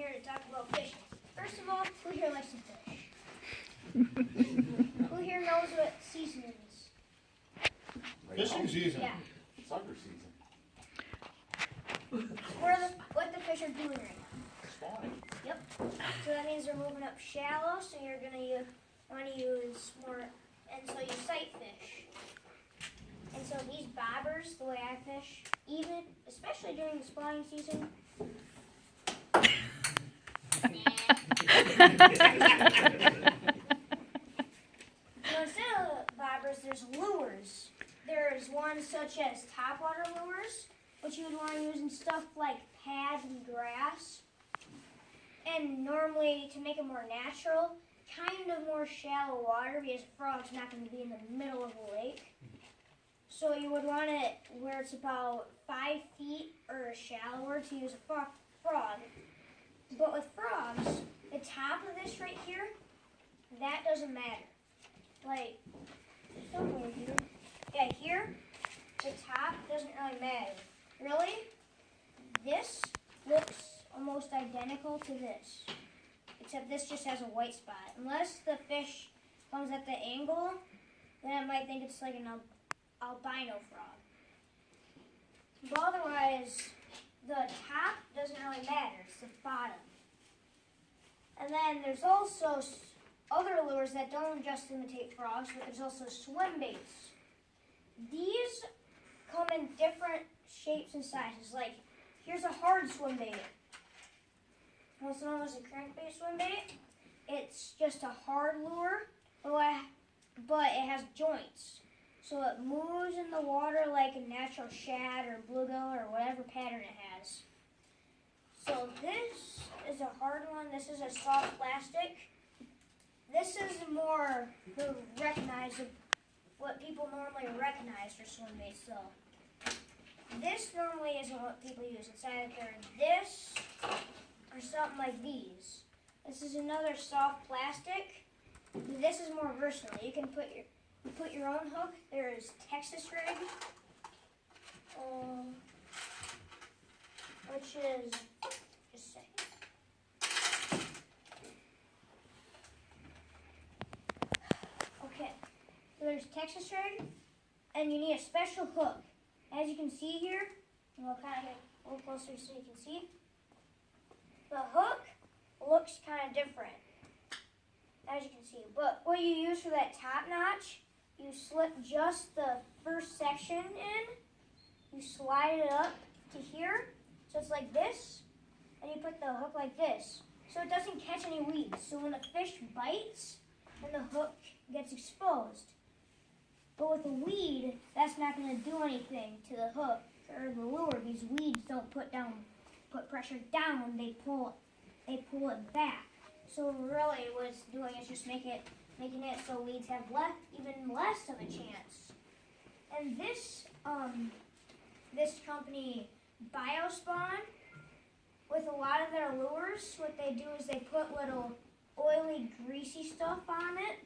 here to talk about fishing. First of all, who here likes to fish? Who here knows what season it is? Fishing season. Yeah. Sucker season. What the fish are doing right now. Spawning. Yep. So that means they're moving up shallow, so you're going to want to use more, and so you sight fish. And so these bobbers, the way I fish, especially during the spawning season, so instead of bobbers, there's lures. There's ones such as topwater lures, which you would want to use in stuff like pads and grass. And normally, to make it more natural, kind of more shallow water, because a frog's not going to be in the middle of a lake. So you would want it where it's about 5 feet or shallower to use a frog. But with frogs, the top of this right here, that doesn't matter. Like, somewhere here. Yeah, here, the top doesn't really matter. Really, this looks almost identical to this, except this just has a white spot. Unless the fish comes at the angle, then I might think it's like an albino frog. But otherwise, the top doesn't really matter, it's the bottom. And then there's also other lures that don't just imitate frogs, but there's also swim baits. These come in different shapes and sizes. Like, here's a hard swim bait. Also known as a crankbait swim bait. It's just a hard lure, but it has joints. So it moves in the water like a natural shad or bluegill or whatever pattern it has. So this is a hard one. This is a soft plastic. This is more what people normally recognize for swim baits, though. This normally isn't what people use. It's either this or something like these. This is another soft plastic. This is more versatile. You can put your own hook. There's Texas rig, which is just a second. Okay, so there's Texas rig, and you need a special hook. As you can see here, I'll kind of get a little closer so you can see. The hook looks kind of different, as you can see. But what you use for that top notch, you slip just the first section in, you slide it up to here, so it's like this, and you put the hook like this, so it doesn't catch any weeds. So when the fish bites, then the hook gets exposed. But with a weed, that's not going to do anything to the hook or the lure. These weeds don't put pressure down, they pull it back. So really what it's doing is just making it so weeds have even less of a chance. And this company, Biospawn, with a lot of their lures, what they do is they put little oily, greasy stuff on it,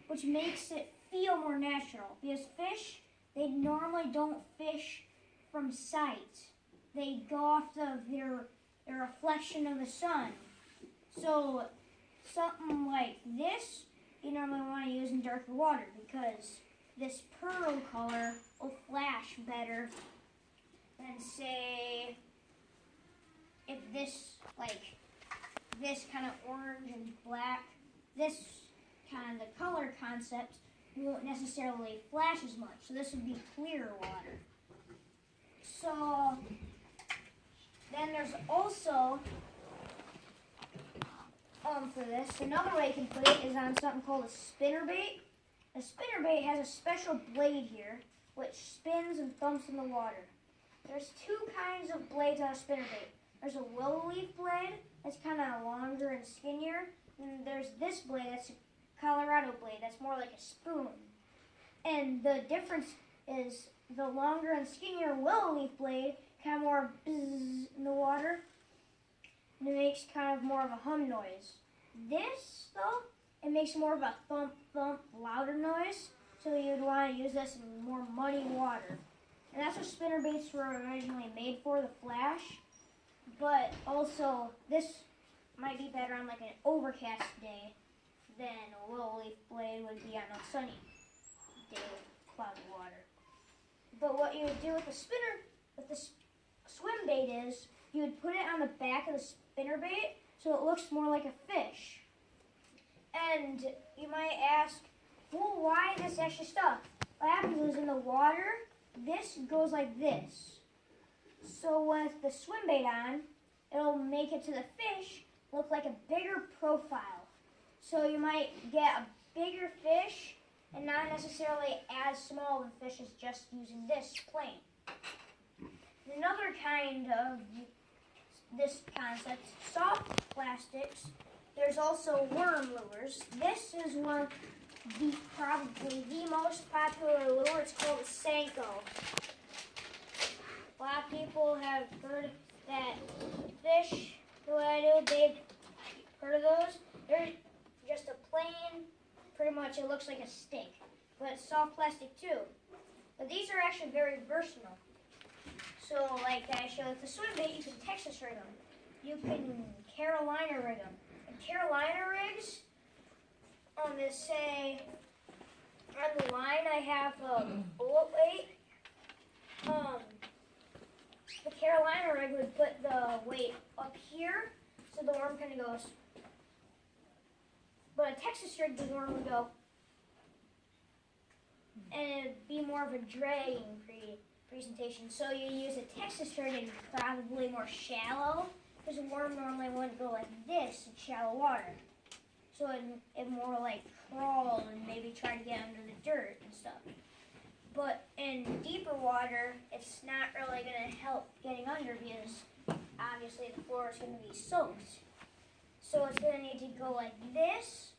which makes it feel more natural. Because fish, they normally don't fish from sight. They go off of their reflection of the sun. So something like this, you normally want to use in darker water because this pearl color will flash better than, say, if this kind of orange and black, this kind of the color concept won't necessarily flash as much. So this would be clear water. So then there's also, for this, another way you can put it is on something called a spinnerbait. A spinnerbait has a special blade here, which spins and thumps in the water. There's two kinds of blades on a spinnerbait. There's a willow leaf blade that's kind of longer and skinnier, and there's this blade that's a Colorado blade that's more like a spoon. And the difference is the longer and skinnier willow leaf blade kind of more bzzz in the water, and it makes kind of more of a hum noise. This, though, it makes more of a thump, thump, louder noise, so you'd want to use this in more muddy water. And that's what spinnerbaits were originally made for, the flash. But also, this might be better on like an overcast day than a willow leaf blade would be on a sunny day with cloudy water. But what you would do with the spinner, with the swim bait is, you would put it on the back of the spinner bait so it looks more like a fish. And you might ask, well, why this extra stuff? What happens is in the water, this goes like this. So with the swim bait on, it'll make it to the fish look like a bigger profile. So you might get a bigger fish and not necessarily as small of a fish as just using this plain. Another kind of this concept, soft plastics, there's also worm lures. This is one of probably the most popular lure. It's called a Senko. A lot of people have heard that fish, the way I do, they've heard of those. They're just a plain, pretty much it looks like a stick, but it's soft plastic too. But these are actually very versatile. So like I showed with the swim bait, you can Texas rig them. You can Carolina rig them. And Carolina rigs, this say, on the line I have a bullet weight. The Carolina rig would put the weight up here, so the worm kind of goes. But a Texas rig, the worm would go, and it'd be more of a dragging presentation. So you use a Texas rig and probably more shallow, because a worm normally wouldn't go like this in shallow water. So it more like crawl and maybe try to get under the dirt and stuff. But in deeper water, it's not really going to help getting under because obviously the floor is going to be soaked. So it's going to need to go like this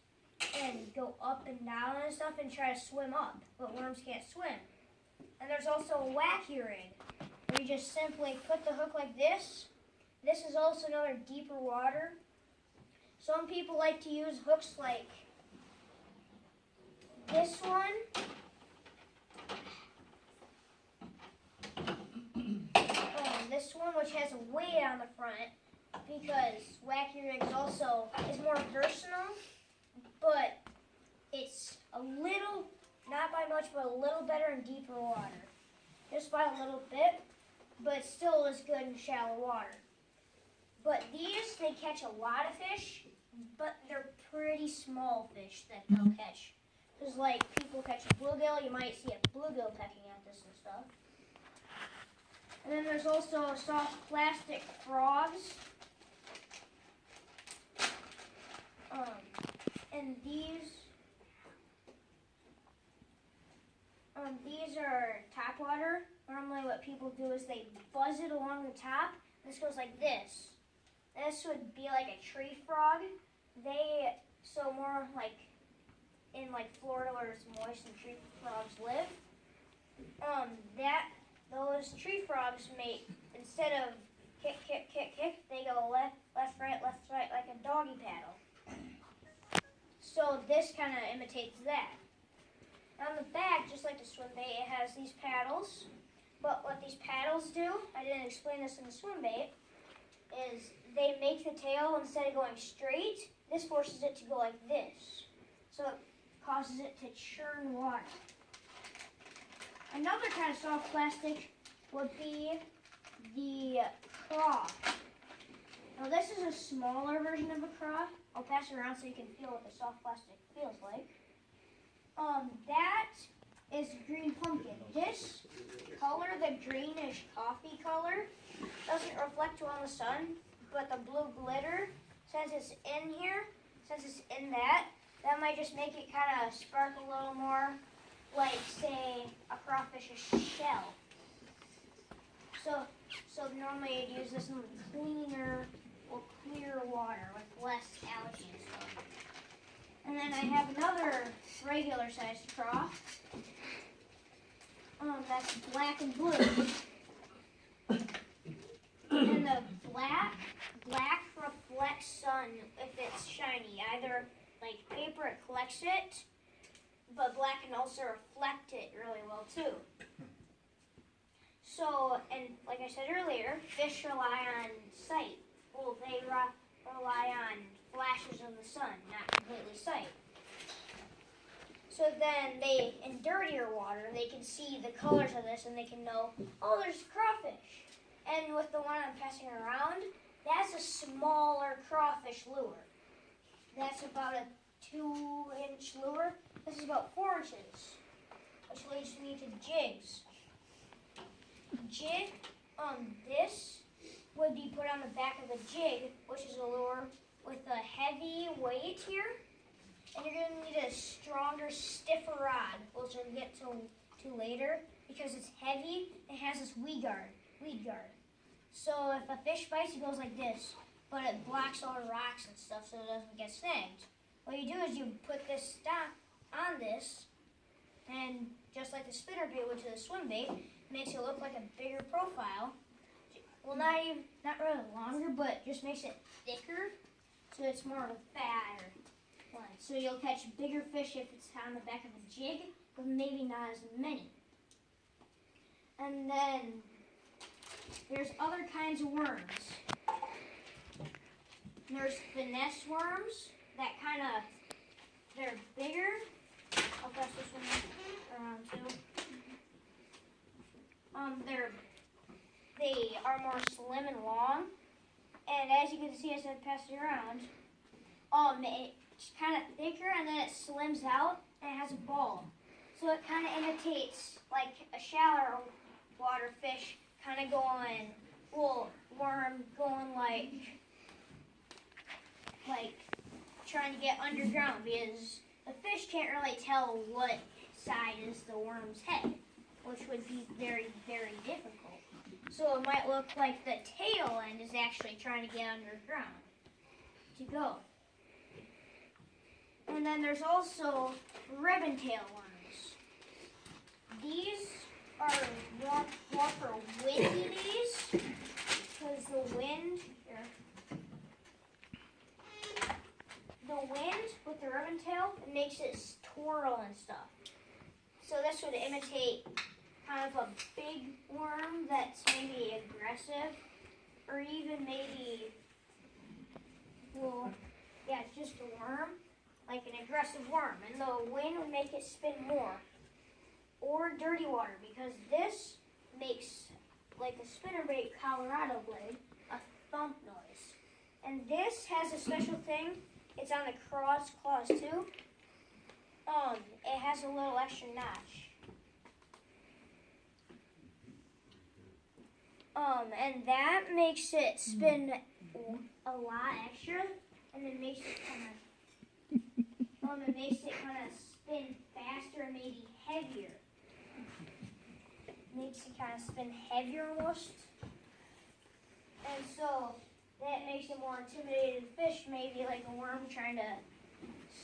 and go up and down and stuff and try to swim up. But worms can't swim. And there's also a wacky rig where you just simply put the hook like this. This is also another deeper water. Some people like to use hooks like this one. This one, which has a weight on the front, because wacky rigs also is more versatile, but it's a little, not by much, but a little better in deeper water. Just by a little bit, but still is good in shallow water. But these, they catch a lot of fish, but they're pretty small fish that they'll catch. Because like people catch a bluegill, you might see a bluegill pecking at this and stuff. And then there's also soft plastic frogs. And these are topwater. Normally what people do is they buzz it along the top. This goes like this. This would be like a tree frog. So more like in like Florida where it's moist and tree frogs live. Those tree frogs make, instead of kick, kick, kick, kick, they go left, right, like a doggy paddle. So this kind of imitates that. On the back, just like the swim bait, it has these paddles. But what these paddles do, I didn't explain this in the swim bait, is they make the tail, instead of going straight, this forces it to go like this. So it causes it to churn water. Another kind of soft plastic would be the craw. Now this is a smaller version of a craw. I'll pass it around so you can feel what the soft plastic feels like. That is green pumpkin. This color, the greenish coffee color, doesn't reflect well in the sun, but the blue glitter, since it's in here, since it's in that might just make it kind of spark a little more, like say a crawfish's shell. So normally you'd use this in cleaner or clear water with less algae and stuff. And then I have another regular sized craw. That's black and blue. And the black reflects sun if it's shiny. Either like paper, it collects it, but black can also reflect it really well too. So, and like I said earlier, fish rely on sight. Well, rely on flashes of the sun, not completely sight. So then in dirtier water, they can see the colors of this and they can know, oh, there's crawfish. And with the one I'm passing around, that's a smaller crawfish lure. That's about a 2-inch lure. This is about 4 inches, which leads me to jigs. Jig, this would be put on the back of the jig, which is a lure with a heavy weight here. And you're going to need a stronger, stiffer rod, which we'll get to later, because it's heavy. It has this weed guard. So if a fish bites, it goes like this, but it blocks all the rocks and stuff so it doesn't get snagged. What you do is you put this stop on this, and just like the spinner bait, which is a swim bait, makes it look like a bigger profile. Well, not really longer, but just makes it thicker, so it's more of a fatter one. So you'll catch bigger fish if it's on the back of a jig, but maybe not as many. And then there's other kinds of worms. There's finesse worms that they're bigger. I'll pass this one around too. They are more slim and long, and as you can see as I pass it around, it's kind of thicker and then it slims out and it has a ball. So it kind of imitates like a shallow water fish worm going like trying to get underground, because the fish can't really tell what side is the worm's head, which would be very, very difficult. So it might look like the tail end is actually trying to get underground to go. And then there's also ribbon tail worms. These are more for windy days, because the wind with the ribbon tail, it makes it twirl and stuff. So this would imitate kind of a big worm that's maybe aggressive, or even maybe, it's just a worm, like an aggressive worm, and the wind would make it spin more. Or dirty water, because this makes, like a spinnerbait Colorado blade, a thump noise. And this has a special thing. It's on the claws too. It has a little extra notch. And that makes it spin a lot extra, and it makes it kind of spin faster and maybe heavier. Makes it kind of spin heavier almost. And so that makes it more intimidating fish, maybe like a worm trying to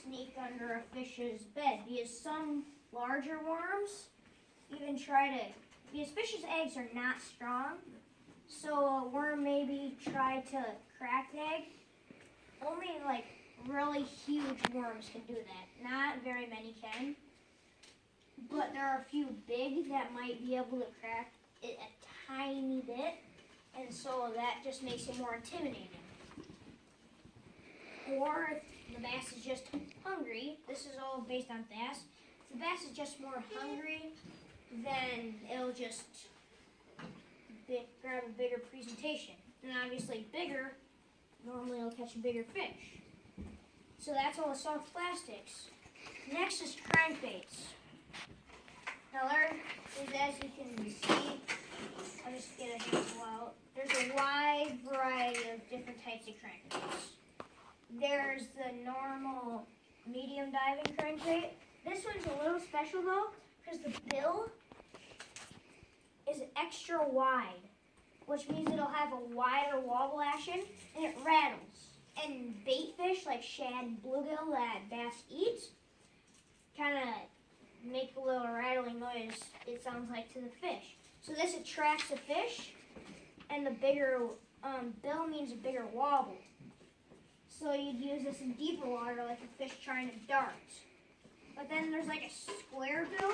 sneak under a fish's bed. Because some larger worms even because fish's eggs are not strong, so a worm maybe try to crack the egg. Only like really huge worms can do that. Not very many can. But there are a few big that might be able to crack it a tiny bit, and so that just makes it more intimidating. Or if the bass is just hungry, this is all based on bass. If the bass is just more hungry, then it'll just grab a bigger presentation. And obviously bigger, normally it'll catch a bigger fish. So that's all the soft plastics. Next is crankbaits. Now there is, as you can see, I'll just get a handful out. There's a wide variety of different types of crankbaits. There's the normal medium diving crankbait. This one's a little special though, because the bill is extra wide, which means it'll have a wider wobble action and it rattles. And bait fish like shad and bluegill that bass eats kind of make a little rattling noise, it sounds like, to the fish. So this attracts the fish, and the bigger bill means a bigger wobble. So you'd use this in deeper water like a fish trying to dart. But then there's like a square bill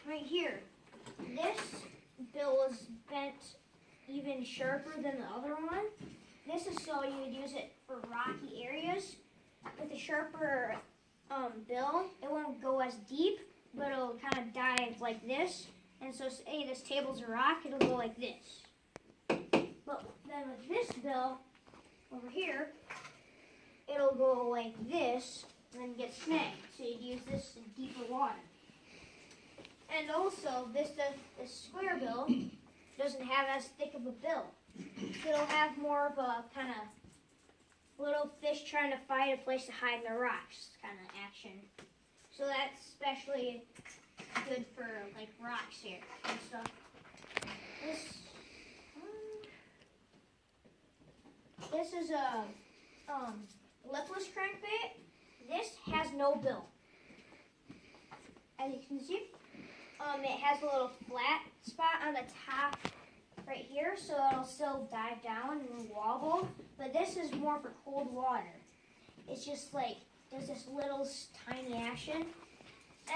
right here. This bill is bent even sharper than the other one, this is so you would use it for rocky areas. With a sharper bill, it won't go as deep, but it'll kind of dive like this. And so say this table's a rock, it'll go like this. But then with this bill over here, it'll go like this and then get snagged. So you'd use this in deeper water. And also, this square bill doesn't have as thick of a bill. It'll have more of a kind of little fish trying to find a place to hide in the rocks kind of action. So that's especially good for like rocks here and stuff. This is a lipless crankbait. This has no bill. As you can see, it has a little flat spot on the top right here, so it'll still dive down and wobble. But this is more for cold water. It's just like does this little tiny action,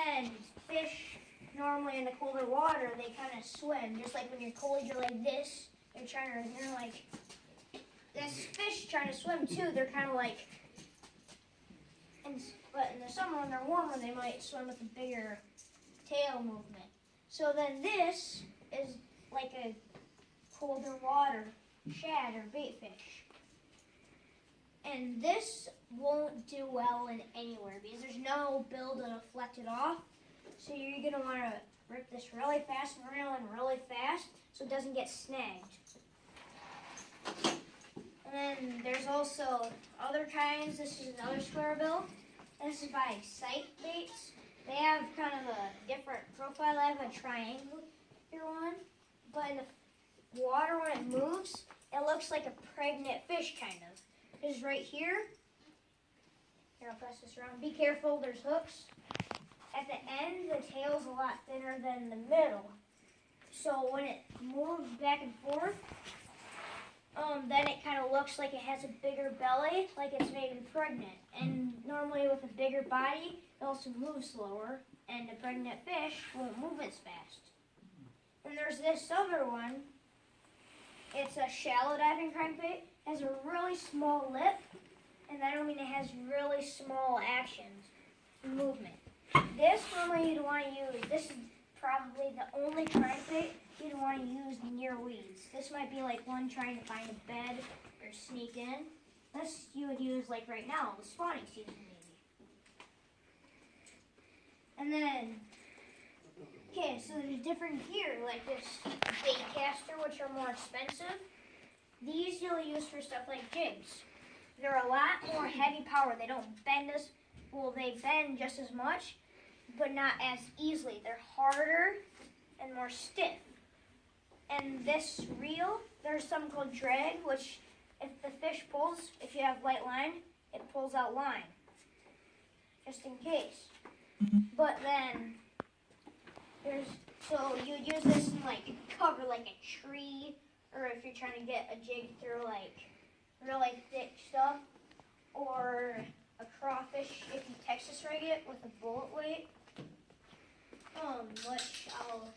and fish normally in the colder water they kind of swim. Just like when you're cold, you're like this. You're like this fish trying to swim too. They're kind of like, but in the summer when they're warmer, they might swim with a bigger tail movement. So then this is like a colder water shad or bait fish. And this won't do well in anywhere because there's no bill to deflect it off. So you're going to want to rip this really fast and reel in really fast so it doesn't get snagged. And then there's also other kinds. This is another square bill. This is by Sight Baits. They have kind of a different profile. They have a triangular one, but in the water when it moves, it looks like a pregnant fish kind of. It's right here. Here, I'll pass this around. Be careful, there's hooks. At the end, the tail's a lot thinner than the middle. So when it moves back and forth, then it kind of looks like it has a bigger belly, like it's maybe pregnant. And normally with a bigger body, it also moves slower, and a pregnant fish won't move as fast. And there's this other one. It's a shallow diving crankbait. It has a really small lip, and that don't mean it has really small actions and movement. This normally you'd want to use, this is probably the only crankbait you'd want to use near weeds. This might be like one trying to find a bed or sneak in. This you would use like right now, the spawning season maybe. And then, okay, so there's different gear like this bait caster, which are more expensive. These you'll use for stuff like jigs. They're a lot more heavy power. They don't bend as, well, they bend just as much, but not as easily. They're harder and more stiff. And this reel, there's something called drag, which if the fish pulls, if you have light line, it pulls out line, just in case. But then, so you'd use this in like cover like a tree, or if you're trying to get a jig through like really thick stuff, or a crawfish if you Texas rig it with a bullet weight, which I'll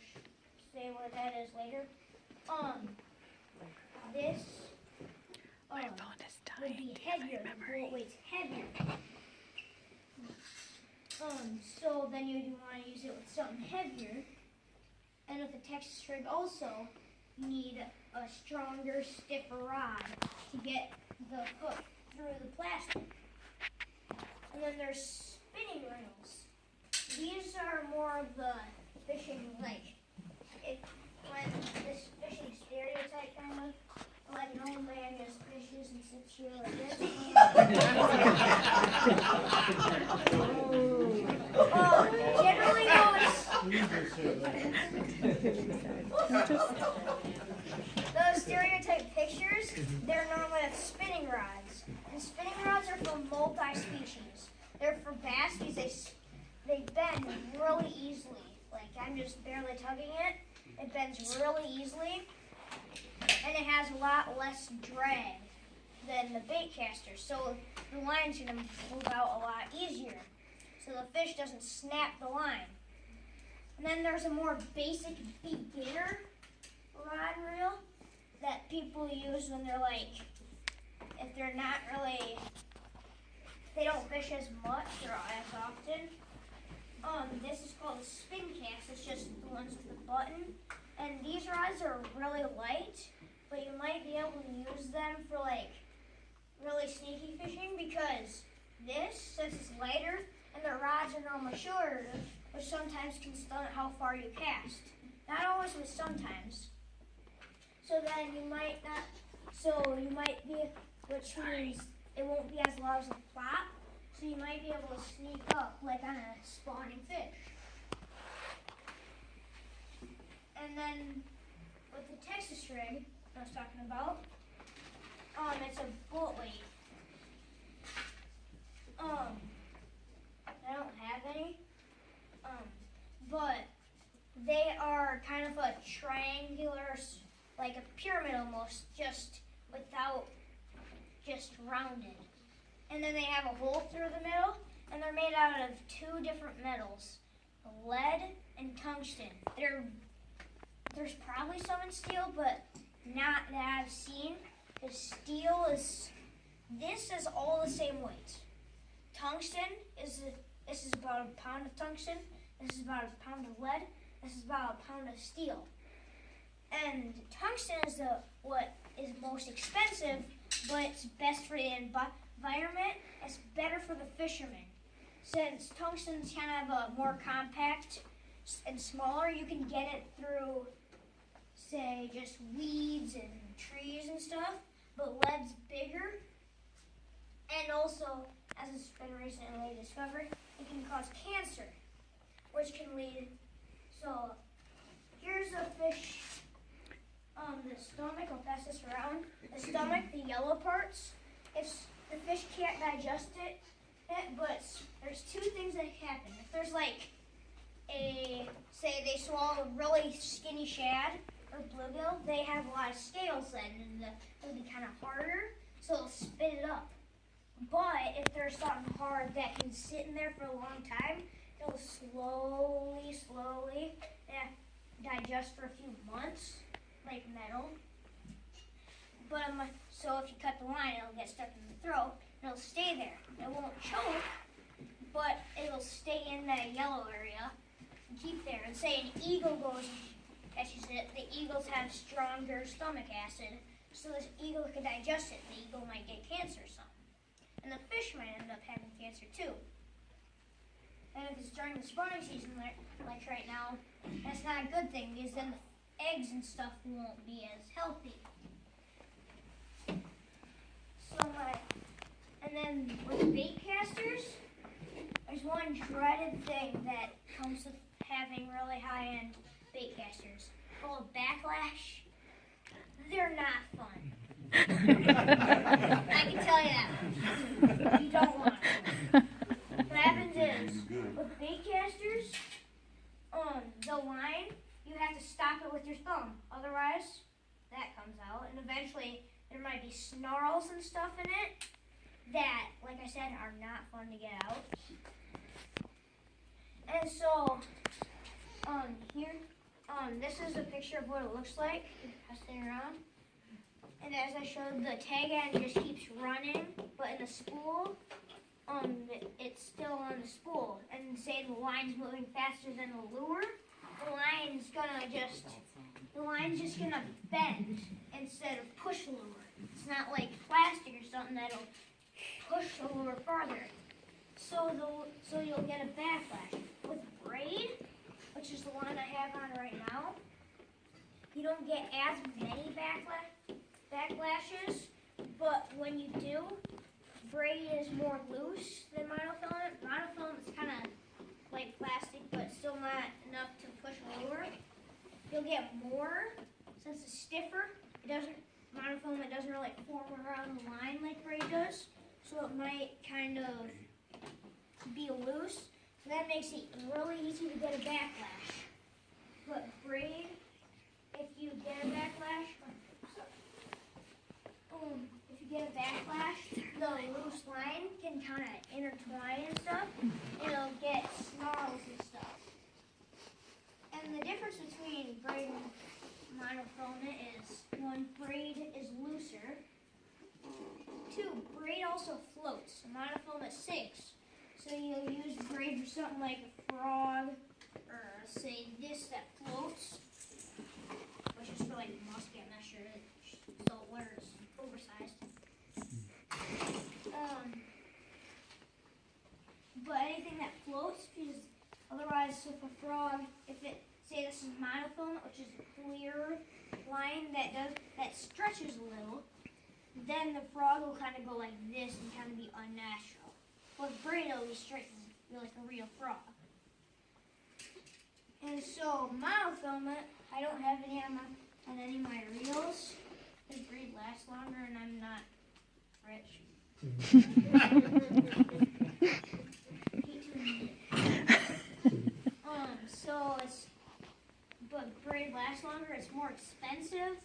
say what that is later. This would be heavier. The bullet weight's heavier. So then you'd want to use it with something heavier. And with the Texas rig also, you need a stronger, stiffer rod to get the hook through the plastic. And then there's spinning reels. These are more of the fishing, like, when this fishing stereotype kind of, like an old man just fishes and sits here like this. Generally, those stereotype pictures, they're normally with spinning rods. And spinning rods are for multi-species. They're for bass because they bend really easily. Like, I'm just barely tugging it. It bends really easily. And it has a lot less drag than the bait caster. So the line's going to move out a lot easier. So the fish doesn't snap the line. And then there's a more basic beginner rod and reel that people use when they're like if they're not really, they don't fish as much or as often. This is called a spin cast. It's just the ones with the button. And these rods are really light, but you might be able to use them for like really sneaky fishing because this, since it's lighter, and the rods are normally shorter, which sometimes can stunt how far you cast. Not always, but sometimes. So then you might not, which means it won't be as loud as a flop, so you might be able to sneak up like on a spawning fish. And then with the Texas rig I was talking about, it's a bullet weight. I don't have any, but they are kind of a triangular, like a pyramid almost, just without, just rounded. And then they have a hole through the middle, and they're made out of two different metals, lead and tungsten. There's probably some in steel, but not that I've seen. The steel is all the same weight. Tungsten this is about a pound of tungsten. This is about a pound of lead. This is about a pound of steel. And tungsten is what is most expensive, but it's best for the environment. It's better for the fishermen. Since tungsten's kind of a more compact and smaller, you can get it through, say, just weeds and trees and stuff. But lead's bigger, and also, as it's been recently discovered, it can cause cancer, which can lead. So here's a fish. The stomach, I'll pass this around. The stomach, the yellow parts, if the fish can't digest it, but there's two things that happen. If there's like say they swallow a really skinny shad or bluegill, they have a lot of scales then, and it'll be kind of harder, so it'll spit it up. But if there's something hard that can sit in there for a long time, it'll slowly digest for a few months, like metal. But so if you cut the line, it'll get stuck in the throat, and it'll stay there. It won't choke, but it'll stay in that yellow area and keep there. And say an eagle goes and catches it, the eagles have stronger stomach acid, so this eagle can digest it. The eagle might get cancer or something. And the fish might end up having cancer too. And if it's during the spawning season, like right now, that's not a good thing because then the eggs and stuff won't be as healthy. And then with bait casters, there's one dreaded thing that comes with having really high-end bait casters called backlash. They're not fun. I can tell you that. You don't want to. What happens is, with bait casters, the line, you have to stop it with your thumb. Otherwise, that comes out. And eventually, there might be snarls and stuff in it that, like I said, are not fun to get out. And so, here, this is a picture of what it looks like. Passing around. And as I showed, the tag end just keeps running, but in the spool, it's still on the spool. And say the line's moving faster than the lure, the line's just gonna bend instead of push the lure. It's not like plastic or something that'll push the lure farther. So you'll get a backlash. With braid, which is the one I have on right now, you don't get as many backlashes, but when you do, braid is more loose than monofilament. Monofilament is kind of like plastic, but still not enough to push a lure. You'll get more since it's stiffer. Monofilament doesn't really form around the line like braid does, so it might kind of be loose. So that makes it really easy to get a backlash. But braid, if you get a backlash, the loose line can kind of intertwine and stuff. It'll get snarls and stuff. And the difference between braid and monofilament is when braid is looser, Two, braid also floats. Monofilament sinks. So you'll use braid for something like a frog, or say this that floats, which is for like musky. I'm not sure. Saltwater is oversized. But anything that floats, because otherwise, if a frog, if it say this is monofilament, which is a clear line that stretches a little, then the frog will kind of go like this and kind of be unnatural. With braid, it'll be straight and be like a real frog. And so monofilament, I don't have any on any of my reels. This braid lasts longer, and I'm not rich. But braid lasts longer. It's more expensive,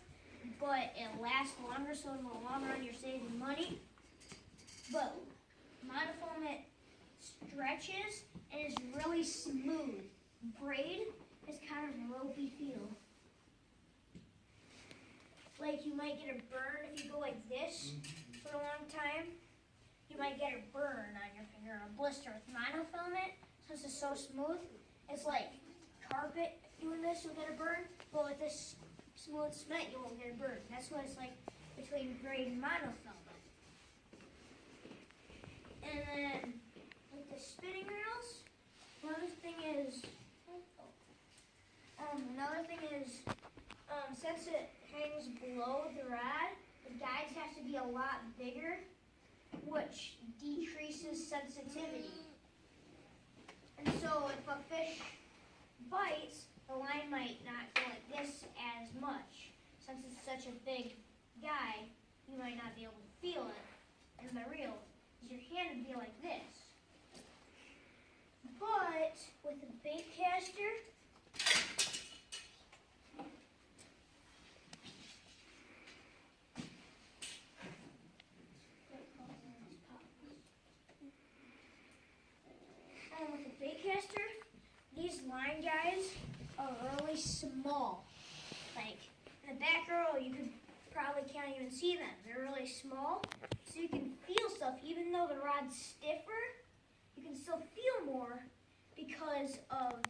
but it lasts longer. So in the long run, you're saving money. But monofilament stretches and is really smooth. Braid is kind of ropey feel. Like you might get a burn if you go like this for a long time. You might get a burn on your finger, a blister with monofilament. Since it's so smooth, it's like carpet. Doing this, you'll get a burn. But with this smooth cement, you won't get a burn. That's what it's like between braid and monofilament. And then with the spinning reels, another thing is, since it hangs below the rod, the guides have to be a lot bigger, which decreases sensitivity. And so if a fish bites, the line might not go like this as much. Since it's such a big guy, you might not be able to feel it in the reel. Your hand would be like this. But with a bait caster, these line guys are really small. Like in the back row, you probably can't even see them. They're really small, so you can feel stuff. Even though the rod's stiffer, you can still feel more because of